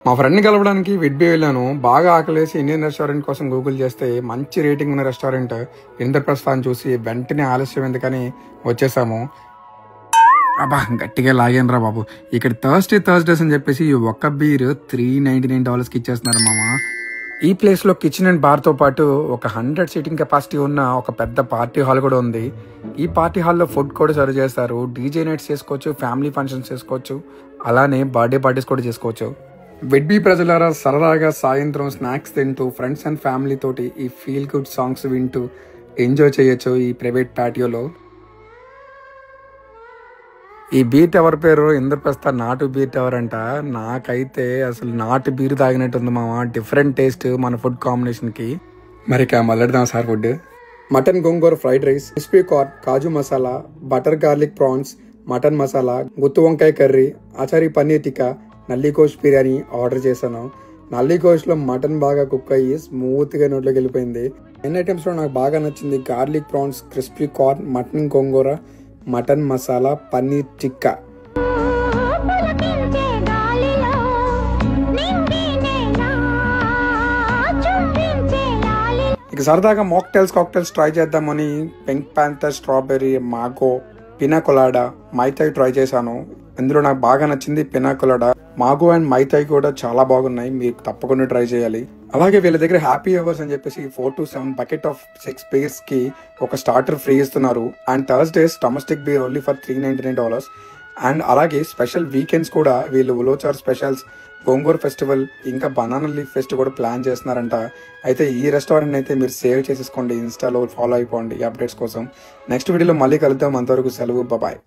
మా ఫ్రెండ్ని కలవడానికి విడ్బీ వెళ్ళాను. బాగా ఆకలేసి ఇండియన్ రెస్టారెంట్ కోసం గూగుల్ చేస్తే మంచి రేటింగ్ ఉన్న రెస్టారెంట్ ఇంద్రప్రస్థ అని చూసి వెంటనే ఆలస్యం ఎందుకని వచ్చేసాము. అబ్బా గట్టిగా లాగాను బాబు. ఇక్కడ థర్స్డేస్ అని చెప్పేసి ఒక్క బీర్ $399కి ఇచ్చేస్తున్నారు మామ. ఈ ప్లేస్ లో కిచెన్ అండ్ బార్ తో పాటు ఒక 100 సీటింగ్ కెపాసిటీ ఉన్న ఒక పెద్ద పార్టీ హాల్ కూడా ఉంది. ఈ పార్టీ హాల్లో ఫుడ్ కూడా సర్వ్ చేస్తారు. డీజే నైట్స్ చేసుకోవచ్చు, ఫ్యామిలీ ఫంక్షన్స్ చేసుకోవచ్చు, అలానే బర్త్డే పార్టీస్ కూడా చేసుకోవచ్చు. విడ్బీ ప్రజలారా సరదాగా సాయంత్రం స్నాక్స్ తింటూ ఫ్రెండ్స్ అండ్ ఫ్యామిలీ తోటి ఈ ఫీల్ గుడ్ సాంగ్స్ వింటూ ఎంజాయ్ చేయొచ్చు ఈ ప్రైవేట్ పాటియోలో. ఈ బీర్ టవర్ పేరు ఇంద్రప్రస్థ నాటు బీర్ టవర్ అంట. నాకైతే అసలు నాటు బీర్ తాగినట్టుంది మామ. డిఫరెంట్ టేస్ట్ మన ఫుడ్ కాంబినేషన్ కి. మరి మళ్ళెడదాం sir food. Mutton gongura fried rice, crispy corn, kaju masala, butter garlic prawns, mutton masala, గుత్తు వంకాయ కర్రీ, ఆచారి పన్నీర్ టిక్కా, నల్లి గోష్ బిర్యానీ ఆర్డర్ చేశాను. నల్లి గోష్ లో మటన్ బాగా కుక్ అయ్యి స్మూత్ గా నోట్లోకి వెళ్ళిపోయింది. ఎన్ని ఐటమ్స్ లో నాకు బాగా నచ్చింది garlic prawns, crispy corn, mutton gongura, mutton masala, paneer tikka. ఇక సరదాగా కాక్టైల్స్ ట్రై చేద్దామని pink panther, strawberry, mango, pina colada, mai tai try చేశాను. ఇందులో నాకు బాగా నచ్చింది పినా కొలాడా. మాగో అండ్ మైతాయి కూడా చాలా బాగున్నాయి, మీరు తప్పకుండా ట్రై చేయాలి. అలాగే వీళ్ళ దగ్గర హ్యాపీ అవర్స్ అని చెప్పేసి 4 to 7 బకెట్ ఆఫ్ 6 బీర్స్ కి ఒక స్టార్టర్ ఫ్రీ ఇస్తున్నారు. And Thursdays domestic beer only for $399. And అలాగే స్పెషల్ వీకెండ్స్ కూడా వీళ్ళు ఉలోచార్ స్పెషల్స్, గోంగూర్ ఫెస్టివల్, ఇంకా బనానా లీఫ్ ఫెస్ట్ కూడా ప్లాన్ చేస్తున్నారంట. అయితే ఈ రెస్టారెంట్ అయితే మీరు సేవ్ చేసేసుకోండి, ఇన్స్టాలో ఫాలో అయిపోండి ఈ అప్డేట్స్ కోసం. నెక్స్ట్ వీడియోలో మళ్ళీ కలుద్దాం. అంతవరకు సెలవు, బాయ్.